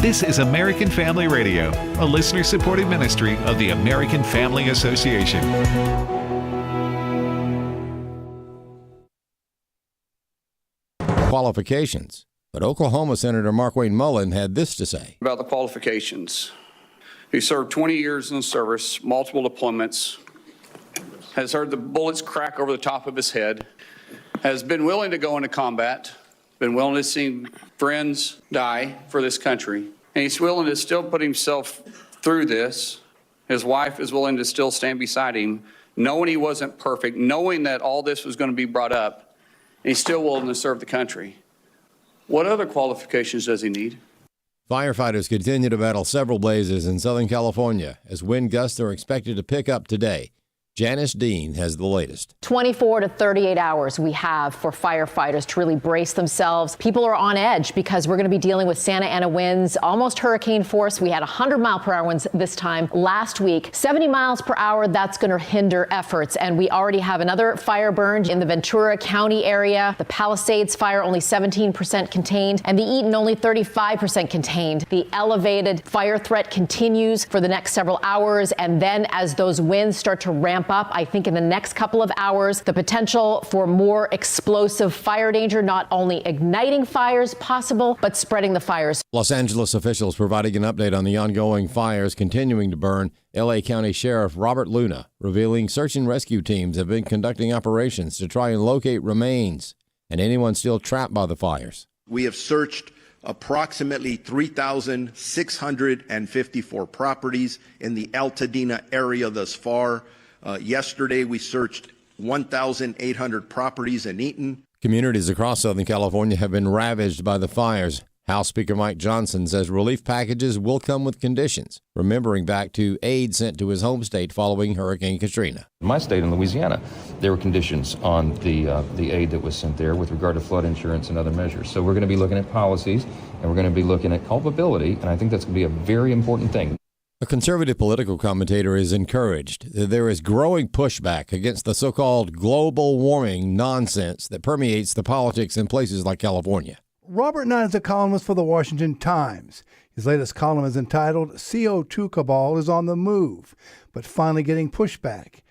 This is American Family Radio, a listener-supported ministry of the American Family Association. Qualifications. But Oklahoma Senator Markwayne Mullin had this to say. About the qualifications. He served 20 years in the service, multiple deployments, has heard the bullets crack over the top of his head, has been willing to go into combat, been willing to see friends die for this country, and he's willing to still put himself through this. His wife is willing to still stand beside him, knowing he wasn't perfect, knowing that all this was going to be brought up, and he's still willing to serve the country. What other qualifications does he need? Firefighters continue to battle several blazes in Southern California as wind gusts are expected to pick up today. Janice Dean has the latest. 24 to 38 hours we have for firefighters to really brace themselves. People are on edge because we're going to be dealing with Santa Ana winds, almost hurricane force. We had 100-mile-per-hour winds this time last week. 70 miles per hour, that's going to hinder efforts. And we already have another fire burned in the Ventura County area. The Palisades fire only 17% contained, and the Eaton only 35% contained. The elevated fire threat continues for the next several hours. And then as those winds start to ramp up, I think in the next couple of hours, the potential for more explosive fire danger, not only igniting fires possible, but spreading the fires. Los Angeles officials providing an update on the ongoing fires continuing to burn. L.A. County Sheriff Robert Luna revealing search and rescue teams have been conducting operations to try and locate remains and anyone still trapped by the fires. We have searched approximately 3,654 properties in the Altadena area thus far. Yesterday, we searched 1,800 properties in Eaton. Communities across Southern California have been ravaged by the fires. House Speaker Mike Johnson says relief packages will come with conditions, remembering back to aid sent to his home state following Hurricane Katrina. In my state in Louisiana, there were conditions on the aid that was sent there with regard to flood insurance and other measures. So we're going to be looking at policies, and we're going to be looking at culpability, and I think that's going to be a very important thing. A conservative political commentator is encouraged that there is growing pushback against the so-called global warming nonsense that permeates the politics in places like California. Robert Knight is a columnist for the Washington Times. His latest column is entitled CO2 Cabal is on the Move, but finally getting pushback.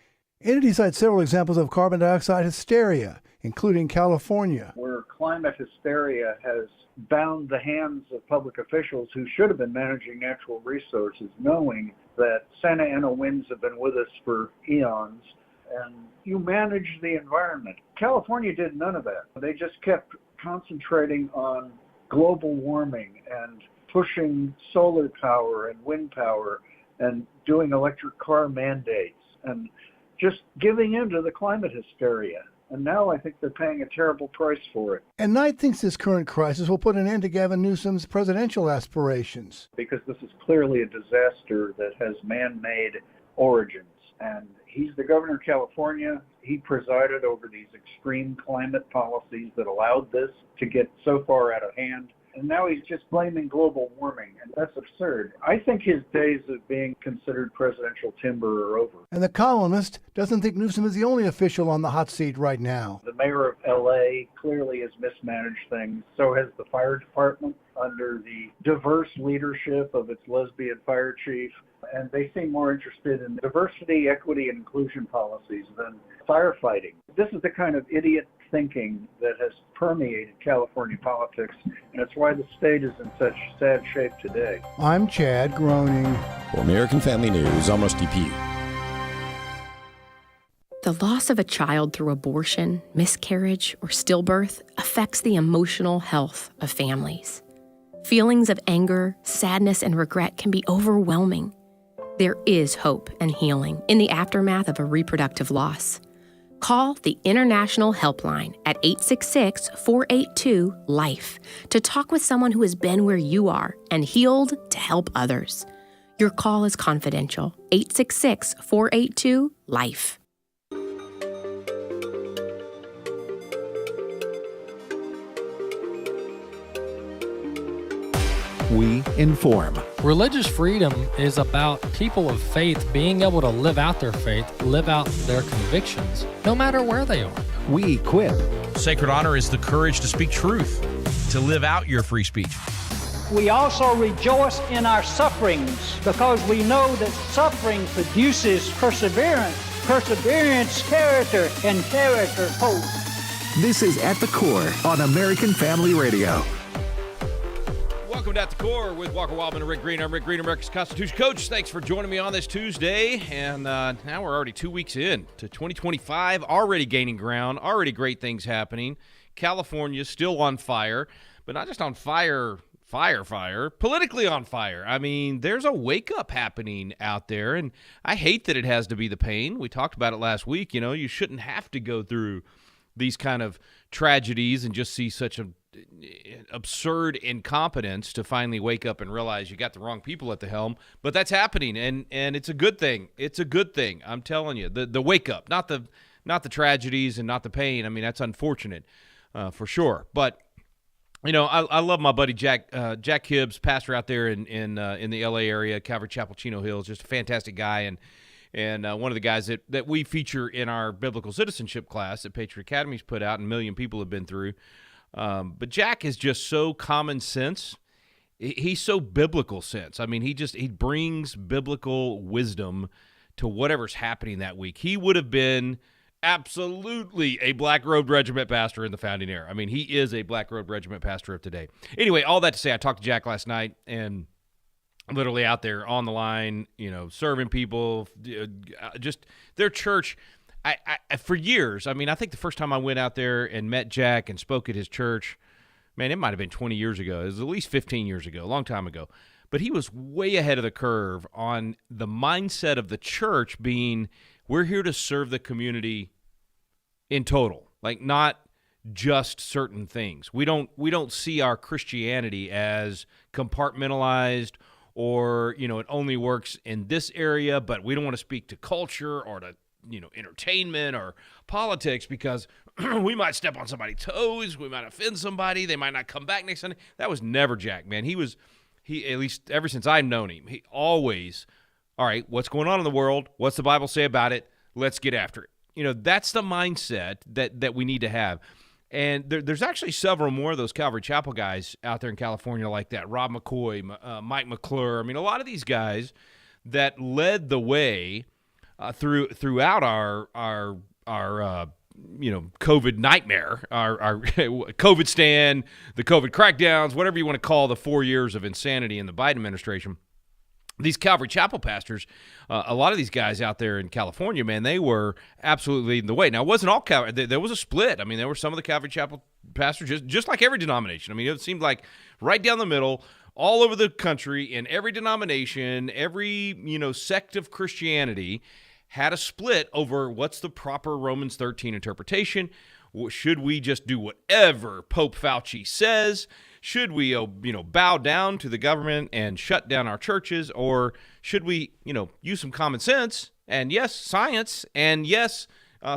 In it, he cites several examples of carbon dioxide hysteria, including California, where climate hysteria has bound the hands of public officials who should have been managing natural resources, knowing that Santa Ana winds have been with us for eons, and you manage the environment. California did none of that. They just kept concentrating on global warming and pushing solar power and wind power and doing electric car mandates and just giving in to the climate hysteria. And now I think they're paying a terrible price for it. And Knight thinks this current crisis will put an end to Gavin Newsom's presidential aspirations. Because this is clearly a disaster that has man-made origins. And he's the governor of California. He presided over these extreme climate policies that allowed this to get so far out of hand. And now he's just blaming global warming, and that's absurd. I think his days of being considered presidential timber are over. And the columnist doesn't think Newsom is the only official on the hot seat right now. The mayor of L.A. clearly has mismanaged things. So has the fire department under the diverse leadership of its lesbian fire chief. And they seem more interested in diversity, equity, and inclusion policies than firefighting. This is the kind of idiot thinking that has permeated California politics, and it's why the state is in such sad shape today. I'm Chad Groening. For American Family News, I'm Rusty Pugh. The loss of a child through abortion, miscarriage, or stillbirth affects the emotional health of families. Feelings of anger, sadness, and regret can be overwhelming. There is hope and healing in the aftermath of a reproductive loss. Call the International Helpline at 866-482-LIFE to talk with someone who has been where you are and healed to help others. Your call is confidential. 866-482-LIFE. We inform. Religious freedom is about people of faith being able to live out their faith, live out their convictions, no matter where they are. We equip. Sacred honor is the courage to speak truth, to live out your free speech. we also rejoice in our sufferings because we know that suffering produces perseverance, perseverance, character, and character, hope. This is At the Core on American Family Radio. Welcome to At the Core with Walker Wildman and Rick Green. I'm Rick Green, America's Constitution Coach. Thanks for joining me on this Tuesday. And now we're already 2 weeks in to 2025, already gaining ground, already great things happening. California's still on fire, but not just on fire, politically on fire. I mean, there's a wake-up happening out there, and I hate that it has to be the pain. We talked about it last week. You know, you shouldn't have to go through these kind of tragedies and just see such an absurd incompetence to finally wake up and realize you got the wrong people at the helm. But that's happening, and it's a good thing. It's a good thing. I'm telling you, the wake up, not the tragedies and not the pain. I mean, that's unfortunate for sure. But you know, I love my buddy Jack Hibbs, pastor out there in the L.A. area, Calvary Chapel, Chino Hills, just a fantastic guy, and one of the guys that we feature in our biblical citizenship class that Patriot Academy's put out and a million people have been through. But Jack is just so common sense. He's so biblical sense. I mean, he brings biblical wisdom to whatever's happening that week. He would have been absolutely a Black Robe Regiment pastor in the founding era. I mean, he is a Black Robe Regiment pastor of today. Anyway, all that to say, I talked to Jack last night, and literally out there on the line, you know, serving people, just their church. I for years, I mean, I think the first time I went out there and met Jack and spoke at his church, man, it might have been 20 years ago. It was at least 15 years ago, a long time ago. But he was way ahead of the curve on the mindset of the church being, we're here to serve the community in total, like not just certain things. We don't see our Christianity as compartmentalized or, you know, it only works in this area, but we don't want to speak to culture or to, you know, entertainment or politics because we might step on somebody's toes, we might offend somebody, they might not come back next Sunday. That was never Jack, man. He at least ever since I've known him, he always, all right, what's going on in the world? What's the Bible say about it? Let's get after it. You know, that's the mindset that we need to have. And there's actually several more of those Calvary Chapel guys out there in California like that. Rob McCoy, Mike McClure. I mean, a lot of these guys that led the way throughout our you know, COVID nightmare, our COVID stand, the COVID crackdowns, whatever you want to call the 4 years of insanity in the Biden administration. These Calvary Chapel pastors, a lot of these guys out there in California, man, they were absolutely leading the way. Now, it wasn't all Calvary. There was a split. I mean, there were some of the Calvary Chapel pastors, just like every denomination. I mean, it seemed like right down the middle, all over the country, in every denomination, every, you know, sect of Christianity had a split over what's the proper Romans 13 interpretation. Should we just do whatever Pope Fauci says? Should we, you know, bow down to the government and shut down our churches? Or should we, you know, use some common sense and, yes, science and, yes,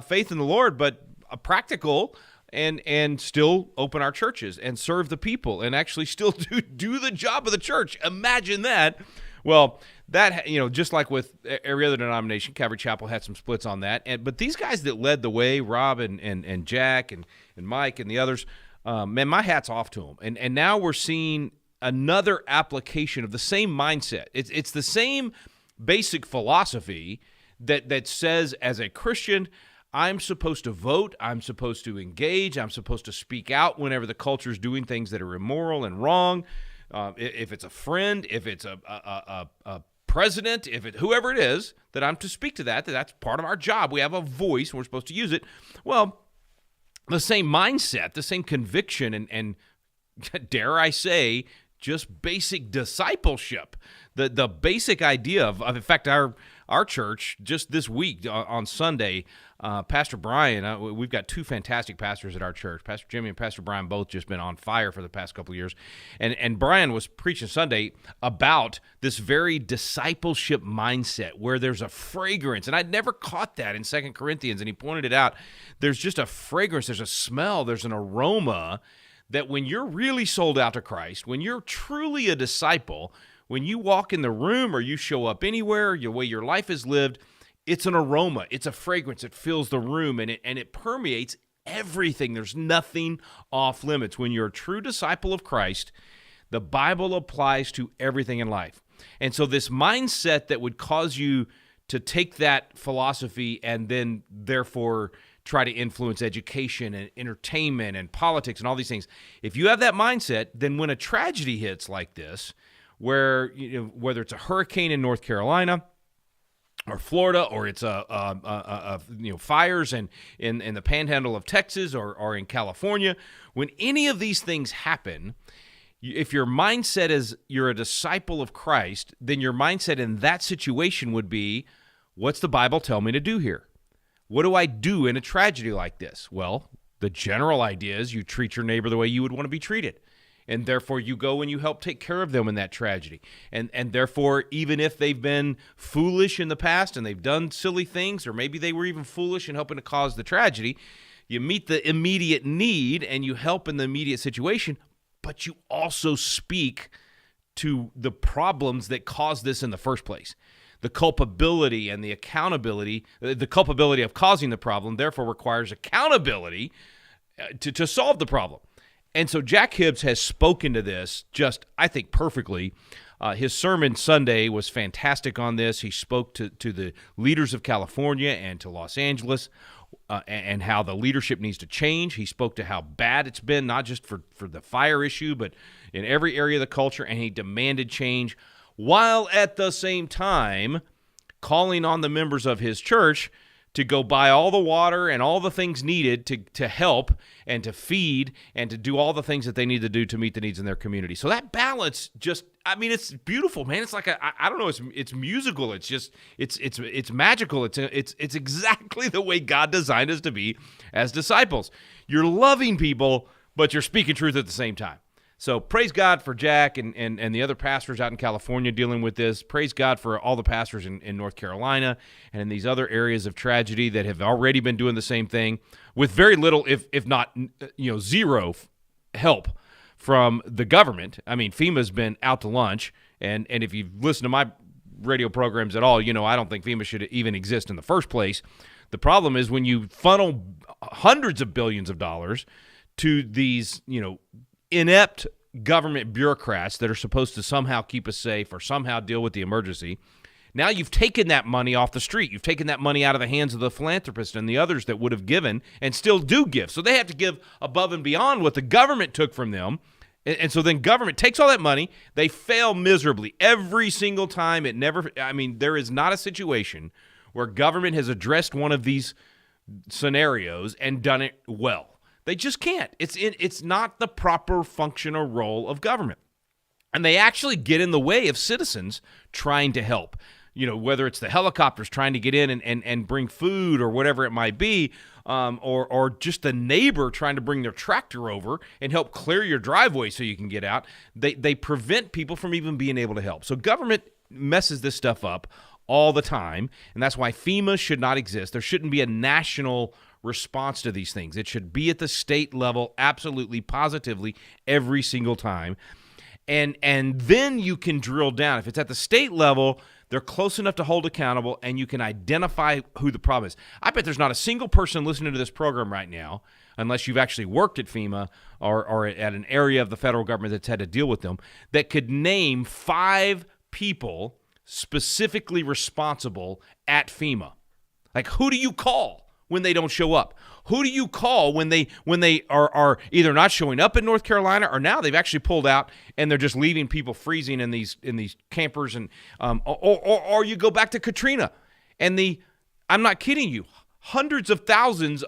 faith in the Lord, but practical and still open our churches and serve the people and actually still do the job of the church? Imagine that. Well, that, you know, just like with every other denomination, Calvary Chapel had some splits on that. But these guys that led the way, Rob and Jack and Mike and the others, man, my hat's off to them. And now we're seeing another application of the same mindset. It's the same basic philosophy that says, as a Christian, I'm supposed to vote, I'm supposed to engage, I'm supposed to speak out whenever the culture's doing things that are immoral and wrong. If it's a friend, if it's a president, whoever it is, that I'm to speak to that's part of our job. We have a voice, and we're supposed to use it. Well, the same mindset, the same conviction, and dare I say, just basic discipleship. The basic idea of in fact, our church just this week on Sunday, Pastor Brian, we've got two fantastic pastors at our church. Pastor Jimmy and Pastor Brian both just been on fire for the past couple of years. And Brian was preaching Sunday about this very discipleship mindset where there's a fragrance. And I'd never caught that in 2 Corinthians, and he pointed it out. There's just a fragrance, there's a smell, there's an aroma that when you're really sold out to Christ, when you're truly a disciple, when you walk in the room or you show up anywhere, the way your life is lived, it's an aroma, it's a fragrance, it fills the room, and it permeates everything. There's nothing off limits. When you're a true disciple of Christ, The Bible applies to everything in life. And so this mindset that would cause you to take that philosophy and then therefore try to influence education and entertainment and politics and all these things, if you have that mindset, then when a tragedy hits like this, where whether it's a hurricane in North Carolina or Florida, or it's fires in the panhandle of Texas or in California, when any of these things happen, if your mindset is you're a disciple of Christ, then your mindset in that situation would be, what's the Bible tell me to do here? What do I do in a tragedy like this? Well, the general idea is you treat your neighbor the way you would want to be treated. And therefore, you go and you help take care of them in that tragedy. And therefore, even if they've been foolish in the past and they've done silly things, or maybe they were even foolish in helping to cause the tragedy, you meet the immediate need and you help in the immediate situation, but you also speak to the problems that caused this in the first place. The culpability and the accountability, the culpability of causing the problem, therefore requires accountability to solve the problem. And so Jack Hibbs has spoken to this just, I think, perfectly. His sermon Sunday was fantastic on this. He spoke to the leaders of California and to Los Angeles and how the leadership needs to change. He spoke to how bad it's been, not just for the fire issue, but in every area of the culture, and he demanded change, while at the same time calling on the members of his church to go buy all the water and all the things needed to help and to feed and to do all the things that they need to do to meet the needs in their community. So that balance just, I mean, it's beautiful, man. It's like I don't know, it's musical. It's just it's magical. It's exactly the way God designed us to be as disciples. You're loving people, but you're speaking truth at the same time. So praise God for Jack and the other pastors out in California dealing with this. Praise God for all the pastors in North Carolina and in these other areas of tragedy that have already been doing the same thing with very little, if not zero help from the government. I mean, FEMA's been out to lunch, and if you've listened to my radio programs at all, I don't think FEMA should even exist in the first place. The problem is when you funnel hundreds of billions of dollars to these, inept government bureaucrats that are supposed to somehow keep us safe or somehow deal with the emergency. Now you've taken that money off the street. You've taken that money out of the hands of the philanthropists and the others that would have given and still do give. So they have to give above and beyond what the government took from them. And so then government takes all that money. They fail miserably every single time. There is not a situation where government has addressed one of these scenarios and done it well. They just can't. It's not the proper function or role of government. And they actually get in the way of citizens trying to help. Whether it's the helicopters trying to get in and bring food or whatever it might be, or just the neighbor trying to bring their tractor over and help clear your driveway so you can get out. They prevent people from even being able to help. So government messes this stuff up all the time, and that's why FEMA should not exist. There shouldn't be a national response to these things. It should be at the state level, absolutely, positively, every single time. And then you can drill down. If it's at the state level, they're close enough to hold accountable, and you can identify who the problem is. I bet there's not a single person listening to this program right now, unless you've actually worked at FEMA or at an area of the federal government that's had to deal with them, that could name 5 people specifically responsible at FEMA. Like, who do you call when they don't show up? Who do you call when they are either not showing up in North Carolina, or now they've actually pulled out and they're just leaving people freezing in these campers, and or you go back to Katrina and I'm not kidding you, tens of thousands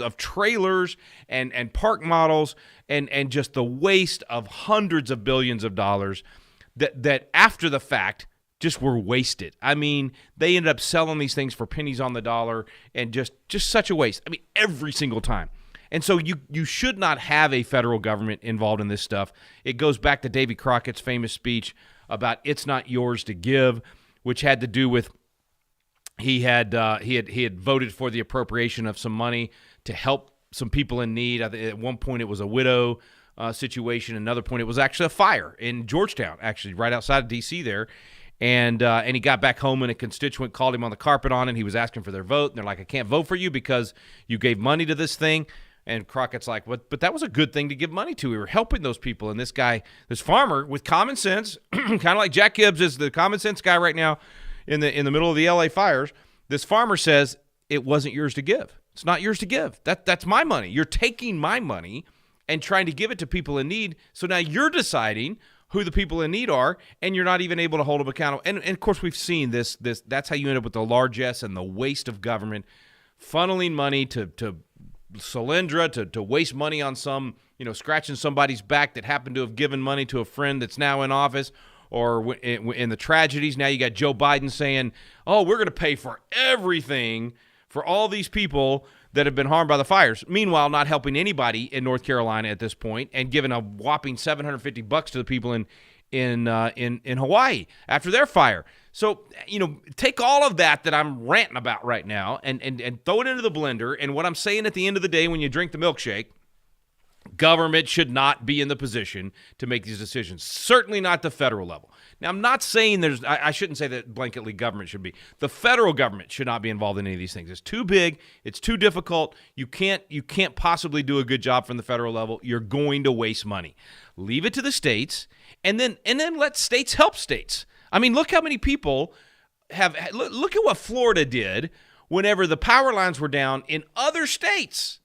of trailers and park models and just the waste of hundreds of billions of dollars that after the fact just were wasted. I mean, they ended up selling these things for pennies on the dollar, and just such a waste. I mean, every single time. And so you should not have a federal government involved in this stuff. It goes back to Davy Crockett's famous speech about "It's not yours to give," which had to do with he had voted for the appropriation of some money to help some people in need. At one point, it was a widow situation. Another point, it was actually a fire in Georgetown, actually right outside of D.C. there. And he got back home, and a constituent called him on the carpet on it. He was asking for their vote, and they're like, "I can't vote for you because you gave money to this thing." And Crockett's like, but that was a good thing to give money to. We were helping those people. And this farmer with common sense, kind of like Jack Hibbs is the common sense guy right now in the middle of the LA fires. This farmer says, it wasn't yours to give. It's not yours to give. That's my money. You're taking my money and trying to give it to people in need. So now you're deciding who the people in need are, and you're not even able to hold them accountable. And of course, we've seen this. That's how you end up with the largesse and the waste of government, funneling money to Solyndra to waste money on some, scratching somebody's back that happened to have given money to a friend that's now in office, or in the tragedies. Now you got Joe Biden saying, oh, we're going to pay for everything for all these people that have been harmed by the fires. Meanwhile, not helping anybody in North Carolina at this point, and giving a whopping $750 to the people in Hawaii after their fire. So, take all of that I'm ranting about right now and throw it into the blender. And what I'm saying at the end of the day, when you drink the milkshake, government should not be in the position to make these decisions. Certainly not the federal level. Now, I'm not saying I shouldn't say that blanketly government should be. The federal government should not be involved in any of these things. It's too big. It's too difficult. You can't possibly do a good job from the federal level. You're going to waste money. Leave it to the states, and then let states help states. I mean, look how many people look at what Florida did whenever the power lines were down in other states.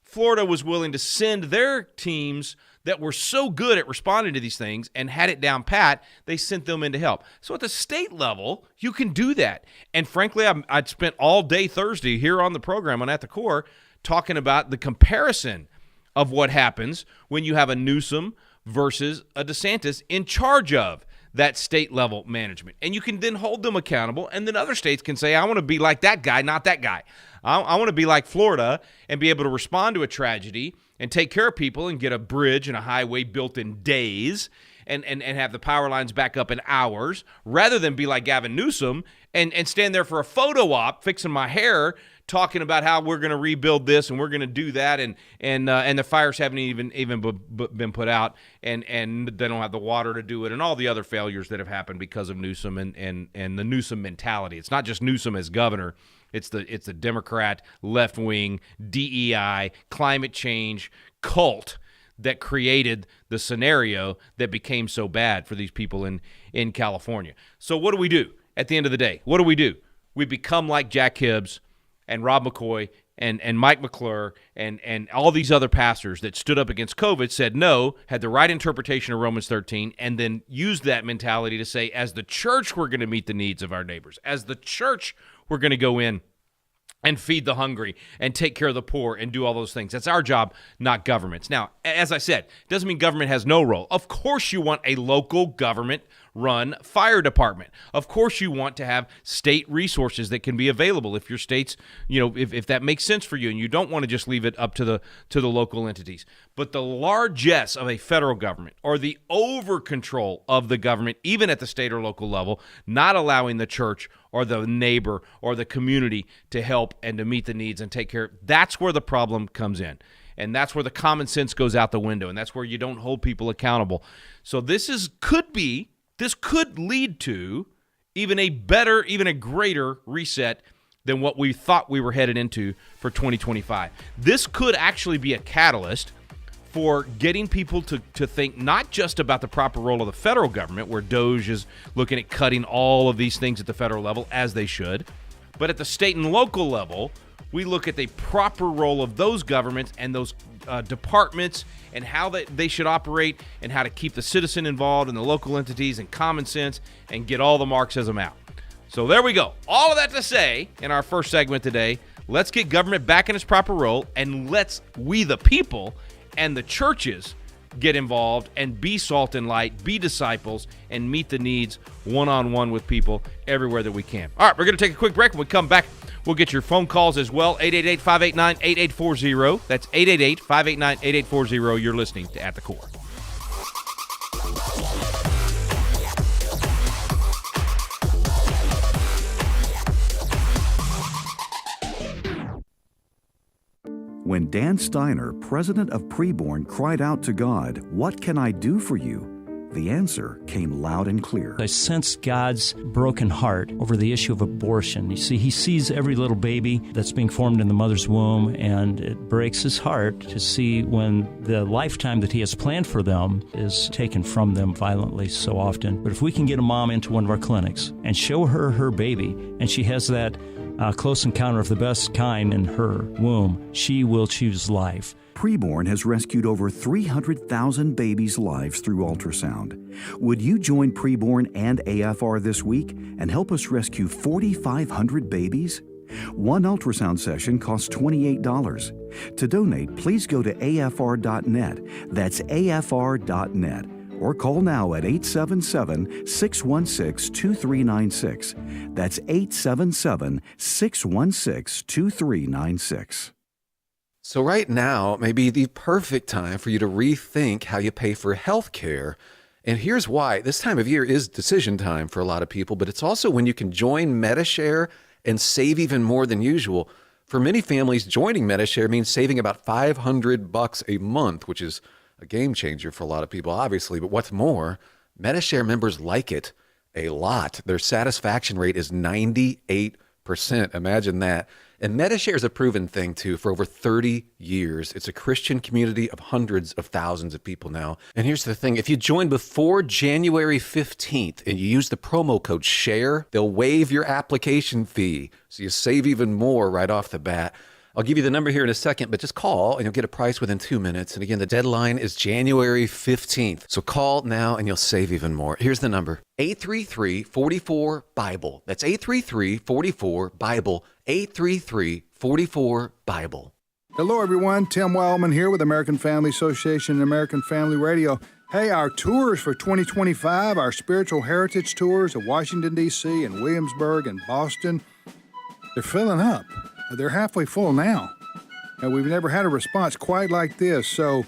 Florida was willing to send their teams that were so good at responding to these things and had it down pat, they sent them in to help. So at the state level, you can do that. And frankly, I'd spent all day Thursday here on the program on At the Core talking about the comparison of what happens when you have a Newsom versus a DeSantis in charge of that state level management. And you can then hold them accountable, and then other states can say, I want to be like that guy, not that guy. I want to be like Florida and be able to respond to a tragedy and take care of people and get a bridge and a highway built in days and have the power lines back up in hours, rather than be like Gavin Newsom and stand there for a photo op fixing my hair, talking about how we're going to rebuild this and we're going to do that, and the fires haven't even been put out, and they don't have the water to do it, and all the other failures that have happened because of Newsom and the Newsom mentality. It's not just Newsom as governor. It's the Democrat, left-wing, DEI, climate change cult that created the scenario that became so bad for these people in California. So what do we do at the end of the day? What do? We become like Jack Hibbs and Rob McCoy and Mike McClure and all these other pastors that stood up against COVID, said no, had the right interpretation of Romans 13, and then used that mentality to say, as the church, we're going to meet the needs of our neighbors. As the church, we're going to go in and feed the hungry and take care of the poor and do all those things. That's our job, not government's. Now, as I said, doesn't mean government has no role. Of course you want a local government-run fire department. Of course you want to have state resources that can be available if your state's, if that makes sense for you, and you don't want to just leave it up to the local entities. But the largesse of a federal government, or the over-control of the government, even at the state or local level, not allowing the church or the neighbor or the community to help and to meet the needs and take care, that's where the problem comes in. And that's where the common sense goes out the window, and that's where you don't hold people accountable. So this could lead to even a better, even a greater reset than what we thought we were headed into for 2025. This could actually be a catalyst for getting people to think not just about the proper role of the federal government, where DOJ is looking at cutting all of these things at the federal level, as they should, but at the state and local level, we look at the proper role of those governments and those departments and how they should operate, and how to keep the citizen involved in the local entities and common sense, and get all the Marxism out. So there we go. All of that to say, in our first segment today, let's get government back in its proper role, and we the people and the churches get involved and be salt and light, be disciples, and meet the needs one-on-one with people everywhere that we can. All right, we're going to take a quick break. When we come back, we'll get your phone calls as well, 888-589-8840. That's 888-589-8840. You're listening to At the Core. When Dan Steiner, president of Preborn, cried out to God, "What can I do for you?" The answer came loud and clear. I sensed God's broken heart over the issue of abortion. You see, he sees every little baby that's being formed in the mother's womb, and it breaks his heart to see when the lifetime that he has planned for them is taken from them violently so often. But if we can get a mom into one of our clinics and show her her baby, and she has that close encounter of the best kind in her womb, she will choose life. Preborn has rescued over 300,000 babies' lives through ultrasound. Would you join Preborn and AFR this week and help us rescue 4,500 babies? One ultrasound session costs $28. To donate, please go to afr.net. That's afr.net. Or call now at 877-616-2396. That's 877-616-2396. So right now may be the perfect time for you to rethink how you pay for health care. And here's why. This time of year is decision time for a lot of people, but it's also when you can join MediShare and save even more than usual. For many families, joining MediShare means saving about $500 a month, which is a game changer for a lot of people, obviously. But what's more, MediShare members like it a lot. Their satisfaction rate is 98%. Imagine that. And MediShare is a proven thing, too, for over 30 years. It's a Christian community of hundreds of thousands of people now. And here's the thing. If you join before January 15th and you use the promo code SHARE, they'll waive your application fee. So you save even more right off the bat. I'll give you the number here in a second, but just call and you'll get a price within 2 minutes. And again, the deadline is January 15th. So call now and you'll save even more. Here's the number, 833-44-BIBLE. That's 833-44-BIBLE, 833-44-BIBLE. Hello, everyone. Tim Wildman here with American Family Association and American Family Radio. Hey, our tours for 2025, our spiritual heritage tours of Washington, D.C. and Williamsburg and Boston, they're filling up. They're halfway full now. And we've never had a response quite like this. So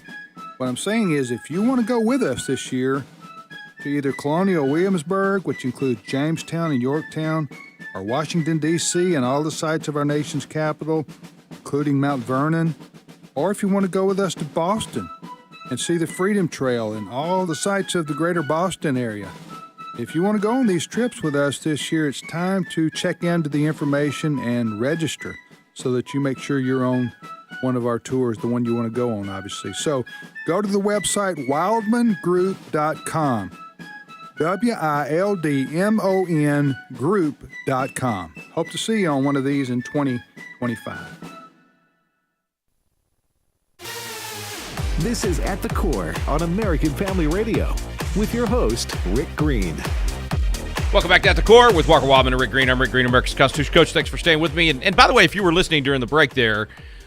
what I'm saying is if you want to go with us this year to either Colonial Williamsburg, which includes Jamestown and Yorktown, or Washington, D.C. and all the sites of our nation's capital, including Mount Vernon, or if you want to go with us to Boston and see the Freedom Trail and all the sites of the greater Boston area. If you want to go on these trips with us this year, it's time to check into the information and register so that you make sure you're on one of our tours, the one you want to go on, obviously. So go to the website wildmangroup.com, WILDMON group.com. Hope to see you on one of these in 2025. This is At the Core on American Family Radio with your host, Rick Green. Welcome back to At the Core with Walker Wildman and Rick Green. I'm Rick Green, America's Constitution Coach. Thanks for staying with me. And by the way, if you were listening during the break there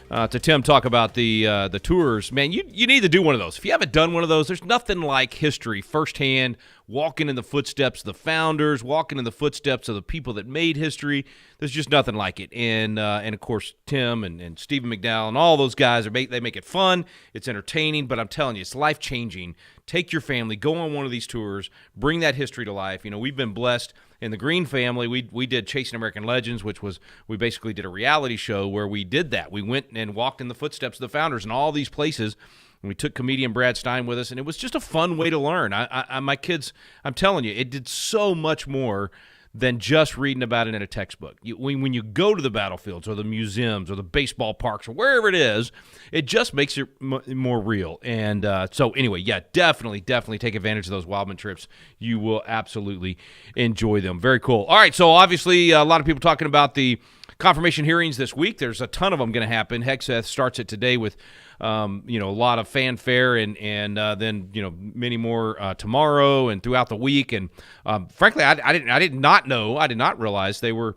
to Tim talk about the tours, man, you need to do one of those. If you haven't done one of those, there's nothing like history firsthand, walking in the footsteps of the founders, walking in the footsteps of the people that made history. There's just nothing like it. And of course, Tim and Stephen McDowell and all those guys, they make it fun. It's entertaining, but I'm telling you, it's life-changing. Take your family, go on one of these tours, bring that history to life. You know, we've been blessed in the Green family. We did Chasing American Legends, which was, we basically did a reality show where we did that. We went and walked in the footsteps of the founders in all these places. And we took comedian Brad Stein with us, and it was just a fun way to learn. My kids, I'm telling you, it did so much more than just reading about it in a textbook. When you go to the battlefields or the museums or the baseball parks or wherever it is, it just makes it more real. And so anyway, yeah, definitely take advantage of those Wildman trips. You will absolutely enjoy them. Very cool. All right, so obviously a lot of people talking about the confirmation hearings this week. There's a ton of them going to happen. Hegseth starts it today with a lot of fanfare and then many more tomorrow and throughout the week. And frankly, I did not realize they were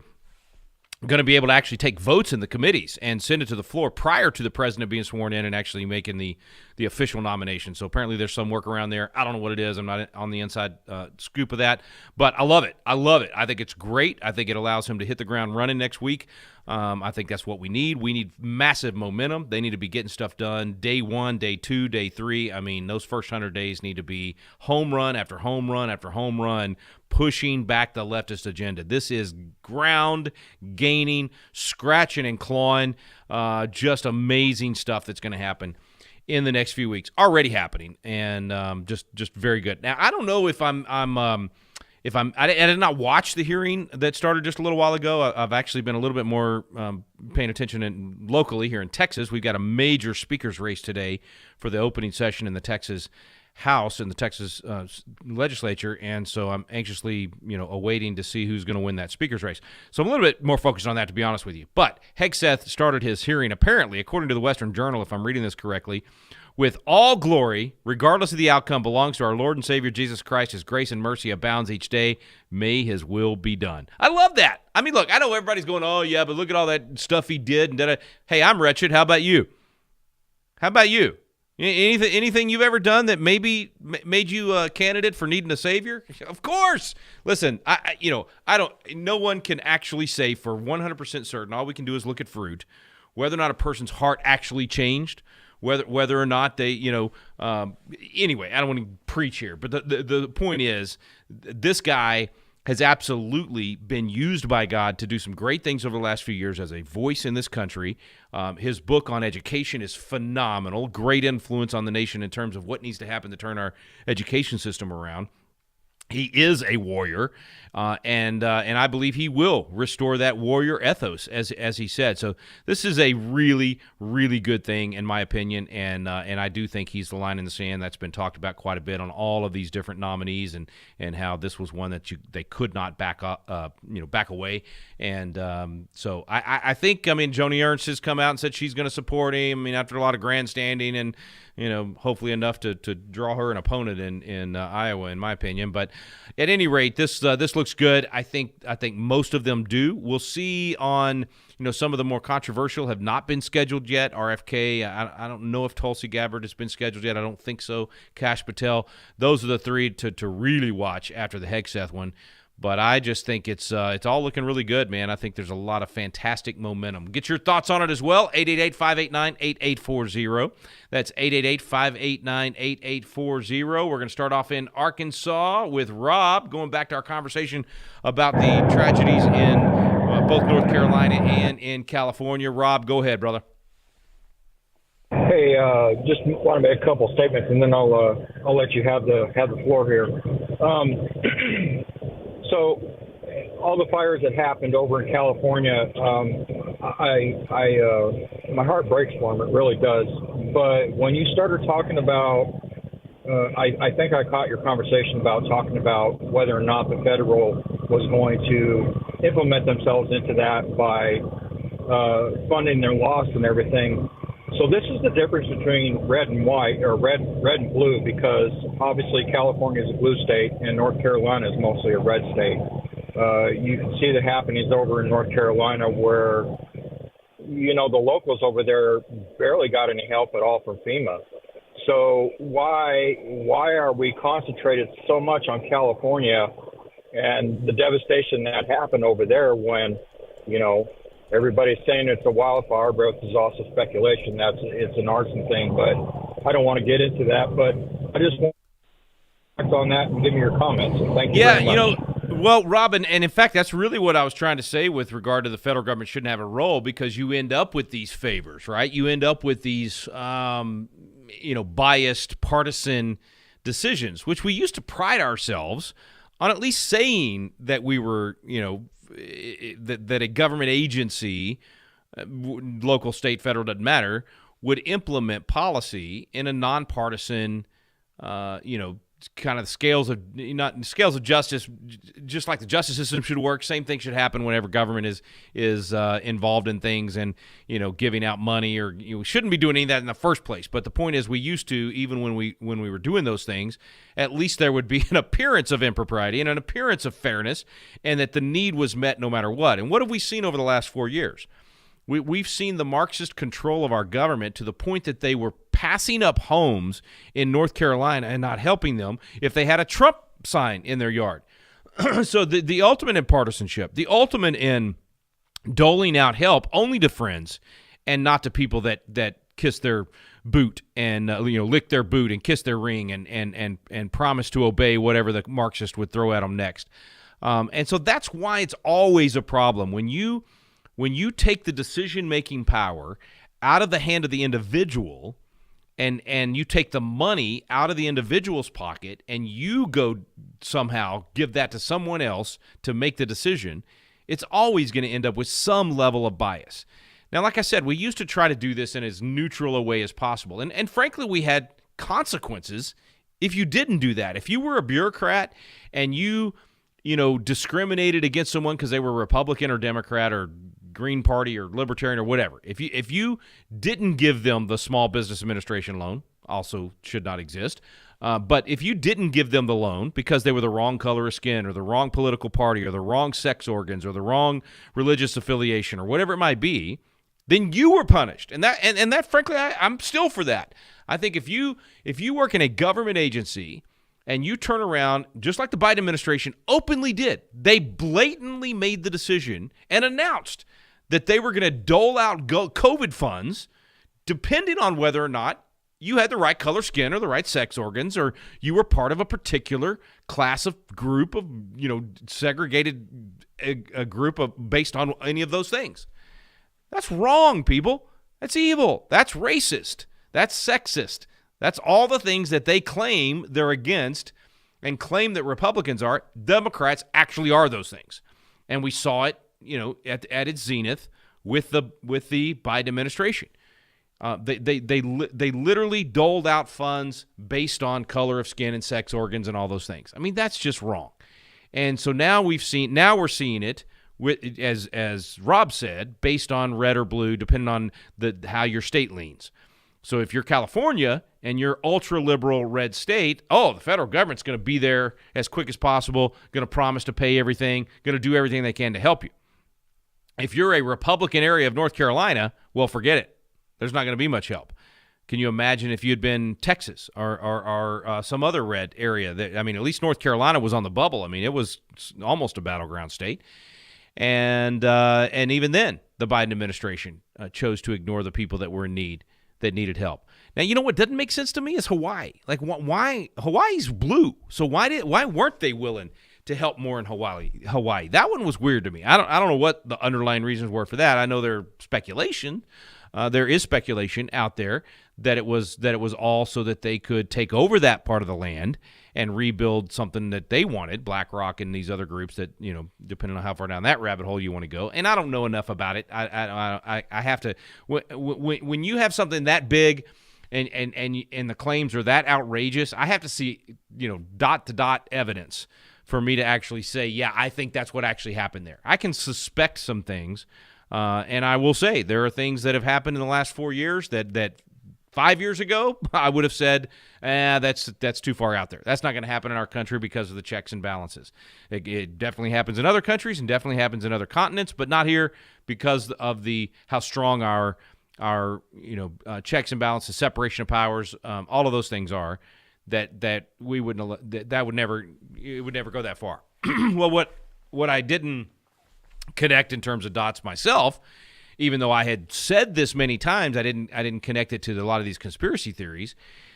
going to be able to actually take votes in the committees and send it to the floor prior to the president being sworn in and actually making the official nomination. So apparently there's some workaround there. I don't know what it is. I'm not on the inside scoop of that, but I love it. I think it's great. I think it allows him to hit the ground running next week. I think that's what we need. We need massive momentum. They need to be getting stuff done day 1, day 2, day 3. I mean, those first 100 days need to be home run after home run after home run, pushing back the leftist agenda. This is ground gaining, scratching and clawing, just amazing stuff that's going to happen in the next few weeks. Already happening, and just very good. Now, I don't know if I did not watch the hearing that started just a little while ago. I've actually been a little bit more paying attention locally here in Texas. We've got a major speakers race today for the opening session in the Texas House and the Texas legislature, and so I'm anxiously, awaiting to see who's going to win that speaker's race. So I'm a little bit more focused on that, to be honest with you. But Hegseth started his hearing, apparently, according to the Western Journal, if I'm reading this correctly, with all glory, regardless of the outcome, belongs to our Lord and Savior Jesus Christ. His grace and mercy abounds each day. May his will be done. I love that. I mean, look, I know everybody's going, oh, yeah, but look at all that stuff he did. And da-da. Hey, I'm wretched. How about you? How about you? Anything you've ever done that maybe made you a candidate for needing a savior? Of course. Listen, no one can actually say for 100% certain. All we can do is look at fruit, whether or not a person's heart actually changed, whether or not they, anyway, I don't want to preach here, but the point is this guy has absolutely been used by God to do some great things over the last few years as a voice in this country. His book on education is phenomenal, great influence on the nation in terms of what needs to happen to turn our education system around. He is a warrior, and I believe he will restore that warrior ethos, as he said. So this is a really, really good thing, in my opinion, and I do think he's the line in the sand that's been talked about quite a bit on all of these different nominees, and how this was one that they could not back away. And so I think, Joni Ernst has come out and said she's going to support him. After a lot of grandstanding and hopefully enough to draw her an opponent in Iowa, in my opinion. But at any rate, this looks good. I think most of them do. We'll see on some of the more controversial have not been scheduled yet. RFK, I don't know if Tulsi Gabbard has been scheduled yet. I don't think so. Kash Patel. Those are the three to really watch after the Hegseth one. But I just think it's all looking really good, man. I think there's a lot of fantastic momentum. Get your thoughts on it as well. 888-589-8840. That's 888-589-8840. We're going to start off in Arkansas with Rob, going back to our conversation about the tragedies in both North Carolina and in California. Rob, go ahead, brother. Hey, just want to make a couple statements, and then I'll let you have the floor here. So, all the fires that happened over in California, my heart breaks for them. It really does. But when you started talking about, I think I caught your conversation about talking about whether or not the federal was going to implement themselves into that by funding their loss and everything. So this is the difference between red and white, or red and blue, because obviously California is a blue state and North Carolina is mostly a red state. You can see the happenings over in North Carolina where, the locals over there barely got any help at all from FEMA. So why are we concentrated so much on California and the devastation that happened over there when, everybody's saying it's a wildfire, but it's also speculation. It's an arson thing, but I don't want to get into that. But I just want to act on that and give me your comments. And thank you very much. Well, Robin, and in fact, that's really what I was trying to say with regard to the federal government shouldn't have a role, because you end up with these favors, right? You end up with these, biased, partisan decisions, which we used to pride ourselves on at least saying that we were, that a government agency, local, state, federal, doesn't matter, would implement policy in a nonpartisan, kind of scales of justice, just like the justice system should work. Same thing should happen whenever government is involved in things and giving out money, or we shouldn't be doing any of that in the first place. But the point is, we used to, even when we were doing those things, at least there would be an appearance of impropriety and an appearance of fairness, and that the need was met no matter what. And what have we seen over the last 4 years? We've seen the Marxist control of our government to the point that they were passing up homes in North Carolina and not helping them if they had a Trump sign in their yard. So the ultimate in partisanship, the ultimate in doling out help only to friends and not to people that kiss their boot and lick their boot and kiss their ring and promise to obey whatever the Marxist would throw at them next. And so that's why it's always a problem when you take the decision-making power out of the hand of the individual and you take the money out of the individual's pocket and you go somehow give that to someone else to make the decision, it's always going to end up with some level of bias. Now, like I said, we used to try to do this in as neutral a way as possible. And frankly, we had consequences if you didn't do that. If you were a bureaucrat and you discriminated against someone because they were Republican or Democrat or Green Party or Libertarian or whatever, if you didn't give them the Small Business Administration loan, also should not exist, but if you didn't give them the loan because they were the wrong color of skin or the wrong political party or the wrong sex organs or the wrong religious affiliation or whatever it might be, then you were punished. And that frankly, I'm still for that. I think if you work in a government agency and you turn around, just like the Biden administration openly did, they blatantly made the decision and announced that they were going to dole out COVID funds depending on whether or not you had the right color skin or the right sex organs or you were part of a particular class of group of, segregated a group of based on any of those things. That's wrong, people. That's evil. That's racist. That's sexist. That's all the things that they claim they're against and claim that Republicans are. Democrats actually are those things. And we saw it, at its zenith with the Biden administration. They literally doled out funds based on color of skin and sex organs and all those things. I mean, that's just wrong. And so now we're seeing it with, as Rob said, based on red or blue, depending on how your state leans. So if you're California and you're ultra-liberal red state, the federal government's going to be there as quick as possible, going to promise to pay everything, going to do everything they can to help you. If you're a Republican area of North Carolina, well, forget it. There's not going to be much help. Can you imagine if you'd been Texas or some other red area? At least North Carolina was on the bubble. I mean, it was almost a battleground state. And even then, the Biden administration chose to ignore the people that were in need, that needed help. Now, you know what doesn't make sense to me is Hawaii. Like, why Hawaii's blue? So why weren't they willing to help more in Hawaii? That one was weird to me. I don't know what the underlying reasons were for that. I know there's speculation. There is speculation out there that it was all so that they could take over that part of the land and rebuild something that they wanted, BlackRock and these other groups that, depending on how far down that rabbit hole you want to go. And I don't know enough about it. I have to, when you have something that big and the claims are that outrageous, I have to see, dot to dot evidence for me to actually say, yeah, I think that's what actually happened there. I can suspect some things. And I will say there are things that have happened in the last 4 years that 5 years ago I would have said, that's too far out there. That's not going to happen in our country because of the checks and balances. It definitely happens in other countries and definitely happens in other continents, but not here because of how strong our checks and balances, separation of powers, all of those things are. That we wouldn't. It would never go that far. Well, what I didn't connect in terms of dots myself, even though I had said this many times, I didn't connect it to a lot of these conspiracy theories.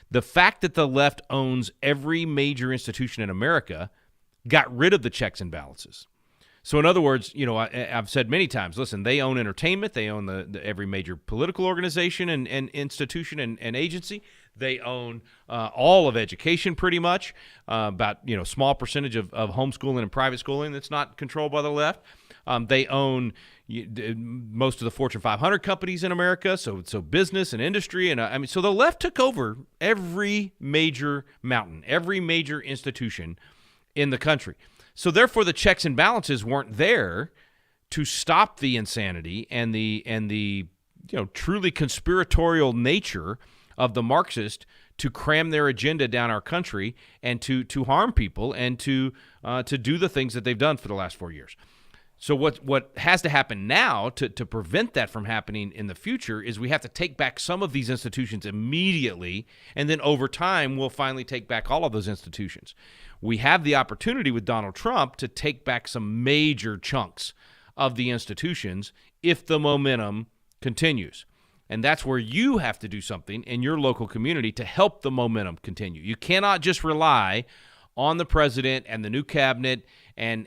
The fact that the left owns every major institution in America got rid of the checks and balances. So in other words, I've said many times, listen, they own entertainment, they own the every major political organization and institution and agency. They own all of education pretty much, about small percentage of homeschooling and private schooling that's not controlled by the left. They own most of the Fortune 500 companies in America, so business and industry. And so the left took over every major mountain, every major institution in the country. So therefore, the checks and balances weren't there to stop the insanity and the truly conspiratorial nature of the Marxists to cram their agenda down our country and to harm people and to do the things that they've done for the last 4 years. So what has to happen now to prevent that from happening in the future is we have to take back some of these institutions immediately, and then over time we'll finally take back all of those institutions. We have the opportunity with Donald Trump to take back some major chunks of the institutions if the momentum continues. And that's where you have to do something in your local community to help the momentum continue. You cannot just rely on the president and the new cabinet and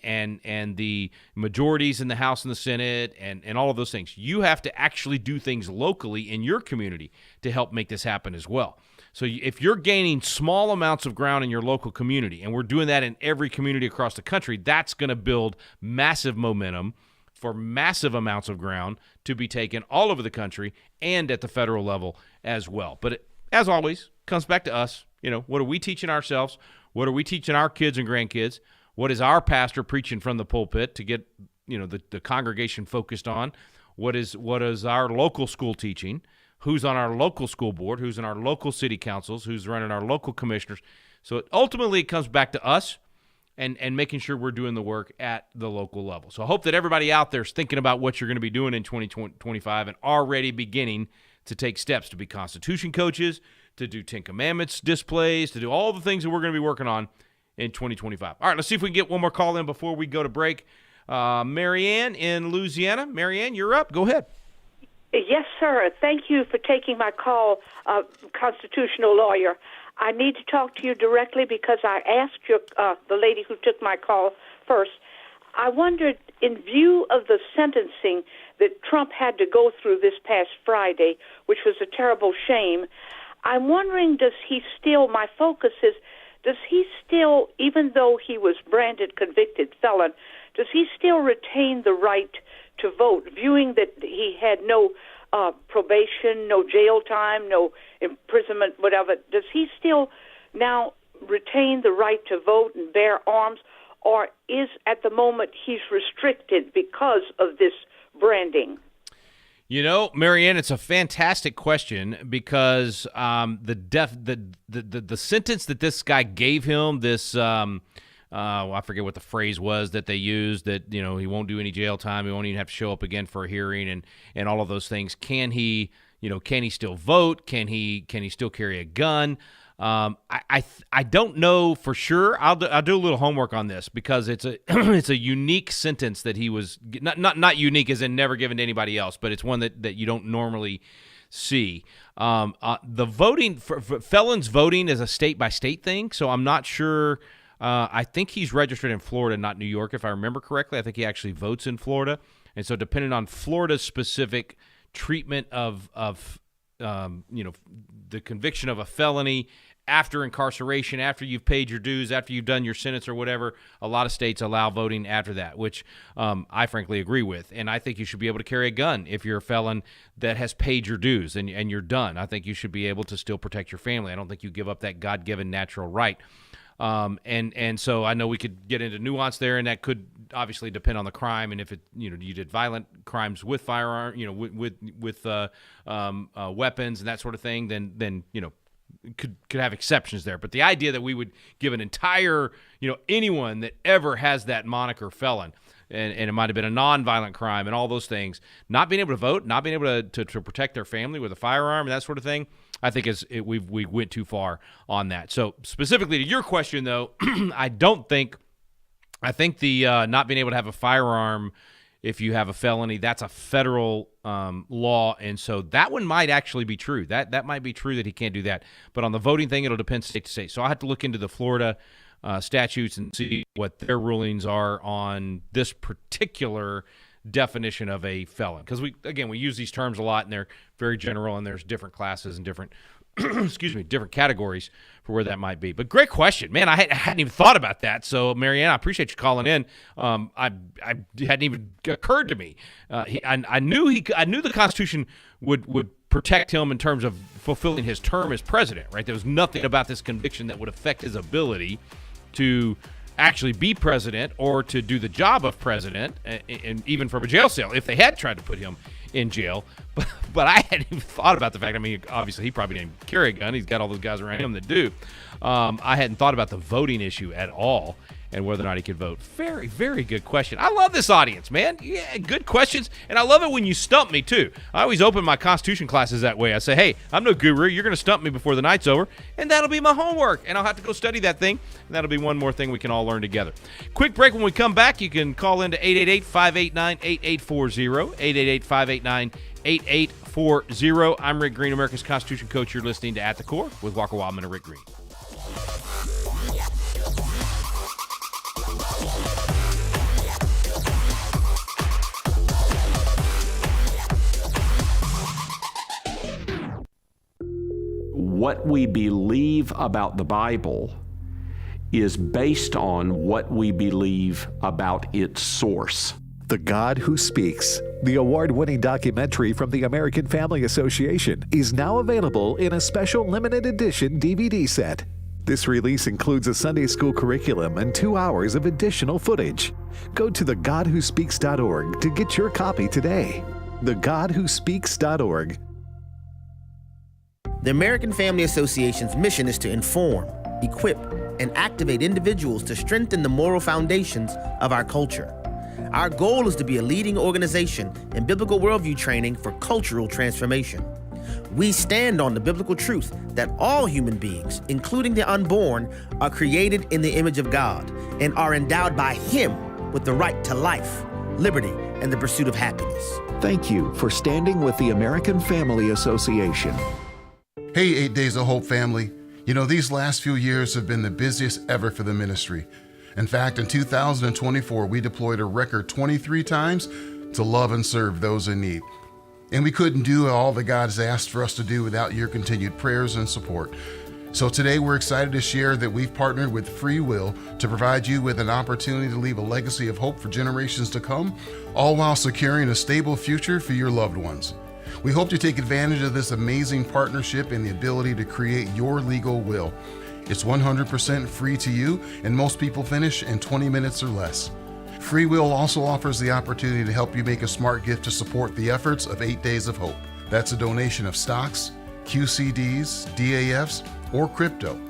the majorities in the House and the Senate and all of those things. You have to actually do things locally in your community to help make this happen as well. So if you're gaining small amounts of ground in your local community, and we're doing that in every community across the country, that's going to build massive momentum for massive amounts of ground to be taken all over the country and at the federal level as well. But as always, comes back to us. What are we teaching ourselves? What are we teaching our kids and grandkids? What is our pastor preaching from the pulpit to get the congregation focused on? What is our local school teaching? Who's on our local school board, who's in our local city councils, who's running our local commissioners. So ultimately it comes back to us and making sure we're doing the work at the local level. So I hope that everybody out there is thinking about what you're going to be doing in 2025 and already beginning to take steps to be Constitution coaches, to do Ten Commandments displays, to do all the things that we're going to be working on in 2025. All right, let's see if we can get one more call in before we go to break. Marianne in Louisiana. Marianne, you're up. Go ahead. Yes, sir. Thank you for taking my call, constitutional lawyer. I need to talk to you directly because I asked the lady who took my call first. I wondered, in view of the sentencing that Trump had to go through this past Friday, which was a terrible shame, I'm wondering, my focus is, does he still, even though he was branded convicted felon, does he still retain the right to vote, viewing that he had no probation, no jail time, no imprisonment, whatever? Does he still now retain the right to vote and bear arms, or is at the moment he's restricted because of this branding? Marianne, it's a fantastic question because the sentence that this guy gave him, this I forget what the phrase was that they used, that he won't do any jail time, he won't even have to show up again for a hearing, and all of those things. Can he still vote? Can he still carry a gun? I don't know for sure. I'll do a little homework on this because it's a unique sentence that he was not unique as in never given to anybody else, but it's one that you don't normally see. The voting for felons voting is a state by state thing, so I'm not sure. I think he's registered in Florida, not New York, if I remember correctly. I think he actually votes in Florida, and so depending on Florida's specific treatment of the conviction of a felony after incarceration, after you've paid your dues, after you've done your sentence or whatever, a lot of states allow voting after that, which I frankly agree with. And I think you should be able to carry a gun if you're a felon that has paid your dues and you're done. I think you should be able to still protect your family. I don't think you give up that God-given natural right. And so I know we could get into nuance there, and that could obviously depend on the crime, and if it you did violent crimes with firearm, with weapons and that sort of thing, then could have exceptions there. But the idea that we would give an entire anyone that ever has that moniker felon, and it might have been a non-violent crime and all those things, not being able to vote, not being able to protect their family with a firearm and that sort of thing, I think we went too far on that. So specifically to your question, though, I think the not being able to have a firearm if you have a felony, that's a federal law, and so that one might actually be true. That might be true that he can't do that. But on the voting thing, it'll depend state to state. So I'll have to look into the Florida statutes and see what their rulings are on this particular definition of a felon, because we use these terms a lot and they're very general, and there's different classes and different different categories for where that might be. But great question, man. I hadn't even thought about that. So Marianne, I appreciate you calling in. I hadn't even occurred to me. I knew the Constitution would protect him in terms of fulfilling his term as president, right? There was nothing about this conviction that would affect his ability to actually be president or to do the job of president, and even from a jail cell if they had tried to put him in jail. But I hadn't even thought about the fact, obviously he probably didn't carry a gun. He's got all those guys around him that do. I hadn't thought about the voting issue at all and whether or not he could vote. Very, very good question. I love this audience, man. Yeah, good questions. And I love it when you stump me, too. I always open my Constitution classes that way. I say, hey, I'm no guru. You're going to stump me before the night's over, and that'll be my homework. And I'll have to go study that thing, and that'll be one more thing we can all learn together. Quick break. When we come back, you can call into 888-589-8840, 888-589-8840. I'm Rick Green, America's Constitution coach. You're listening to At the Core with Walker Wildman and Rick Green. what we believe about the Bible is based on what we believe about its source. The God Who Speaks, the award-winning documentary from the American Family Association, is now available in a special limited edition DVD set. This release includes a Sunday school curriculum and 2 hours of additional footage. Go to thegodwhospeaks.org to get your copy today. thegodwhospeaks.org. The American Family Association's mission is to inform, equip, and activate individuals to strengthen the moral foundations of our culture. Our goal is to be a leading organization in biblical worldview training for cultural transformation. We stand on the biblical truth that all human beings, including the unborn, are created in the image of God and are endowed by Him with the right to life, liberty, and the pursuit of happiness. Thank you for standing with the American Family Association. Hey, 8 Days of Hope family. You know, these last few years have been the busiest ever for the ministry. In fact, in 2024, we deployed a record 23 times to love and serve those in need. And we couldn't do all that God has asked for us to do without your continued prayers and support. So today we're excited to share that we've partnered with Free Will to provide you with an opportunity to leave a legacy of hope for generations to come, all while securing a stable future for your loved ones. We hope to take advantage of this amazing partnership and the ability to create your legal will. It's 100% free to you, and most people finish in 20 minutes or less. Free Will also offers the opportunity to help you make a smart gift to support the efforts of 8 Days of Hope. That's a donation of stocks, QCDs, DAFs, or crypto.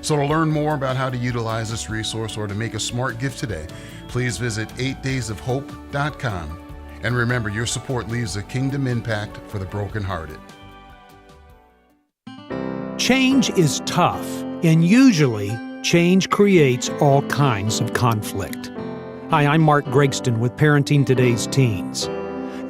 So to learn more about how to utilize this resource or to make a smart gift today, please visit 8daysofhope.com. And remember, your support leaves a kingdom impact for the brokenhearted. Change is tough, and usually change creates all kinds of conflict. Hi, I'm Mark Gregston with Parenting Today's Teens.